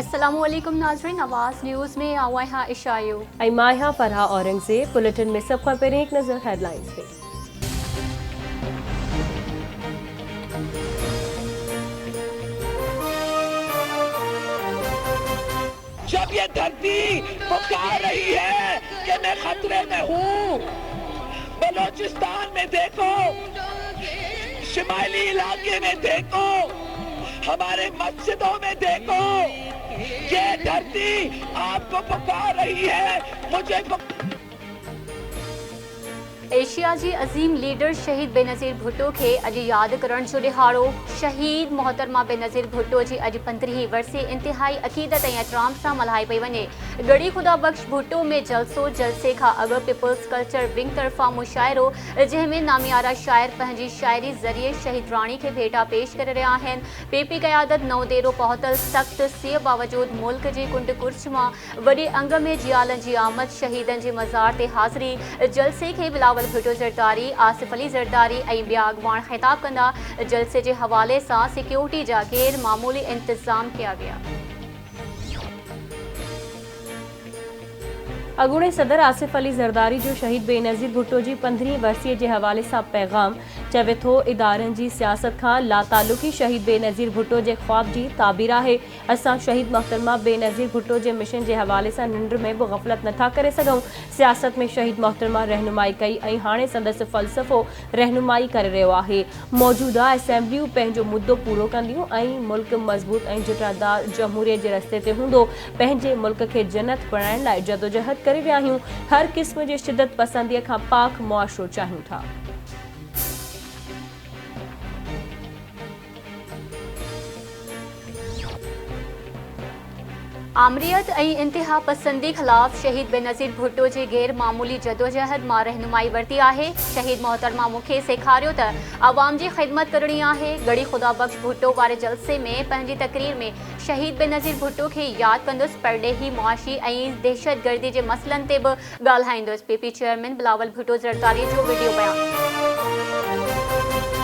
अस्सलामुअलैकुम नाज़रीन, आवाज़ न्यूज़ में आवाज़ इशायू माया फरहा औरंगज़ेब। बुलेटिन में सब खबरें एक नजर हेडलाइंस पे। जब ये धरती पुकार रही है कि मैं खतरे में हूँ, बलोचिस्तान में देखो, शिमाली इलाके में देखो, हमारे मस्जिदों में देखो, ये धरती आपको पुकार रही है, मुझे एशिया जी अजीम लीडर शहीद बेनज़ीर भुट्टो के अॼु यादि करण जो ॾिहाड़ो। शहीद मोहतरमा बेनज़ीर भुट्टो जी अॼु 15वीं वरसी इंतिहाई अक़ीदत ऐं एहतराम सां मल्हाई पई वञे। गढ़ी ख़ुदा बख़्श भुट्टो में जलसे खां अॻु पीपल्स कल्चर विंग तरफ़ां मुशाइरो, जंहिंमें नामियारा शाइर पंहिंजी शाइरी ज़रिए शहीद राणी खे भेटा पेश करे रहिया आहिनि। पीपी क़यादत नवदेरो पहुतल सख़्त सीअ बावजूद मुल्क जी कुंड कुर्छ मां वॾे अंग में जियालनि जी आमद, शहीदनि जे मज़ार ते हाज़िरी। जलसे खे बिलावल भुट्टो ज़रदारी, आसिफ अली ज़रदारी ऐं ॿिया अॻवान ख़िताब कंदा। जलसे जे हवाले सां सिक्योरिटी जा गैर मामूली इंतज़ाम किया विया। अॻूणे सदर आसिफ अली ज़रदारी जो शहीद बेनज़ीर भुट्टो जी 15वीं वरसीअ जे हवाले सां पैगाम चवे थो, इदारनि जी सियासत खां लातालुकी शहीद बेनज़ीर भुट्टो जे ख़्वाब जी ताबीर आहे। असां शहीद मोहतरमा बेनज़ीर भुट्टो जे मिशन जे हवाले सां निंड में बि ग़फ़लत नथा करे सघूं। सियासत में शहीद मोहतरमा रहनुमाई कई ऐं हाणे संदसि फ़लसफ़ो रहनुमाई करे रहियो आहे। मौजूदा असेंबलियूं पंहिंजो मुद्दो पूरो कंदियूं ऐं मुल्क मज़बूत ऐं जुटादार जमहूरियत जे रस्ते ते हूंदो। पंहिंजे मुल्क खे जन्नत बणाइण लाइ जदोजहद करे रहिया आहियूं। हर क़िस्म जे शिदत पसंदीअ खां पाक मुआशरो चाहियूं था। आमरीत ऐं इंतिहा पसंदी ख़िलाफ़ शहीद बेनज़ीर भुट्टो जी गैर मामूली जदोजहद मां रहनुमाई वरिती आहे। शहीद मोहतरमा मूंखे सेखारियो त आवाम जी ख़िदमत करणी आहे। गढ़ी ख़ुदा बख़्श भुट्टो वारे जलसे में पंहिंजी तकरीर में शहीद बेनज़ीर भुट्टो खे यादि कंदुसि, परॾेही मुआशी ऐं दहशतगर्दी जे मसइलनि ते बि ॻाल्हाईंदुसि। पीपी चेयरमैन बिलावल भुट्टो ज़रदारी जो वीडियो बयान।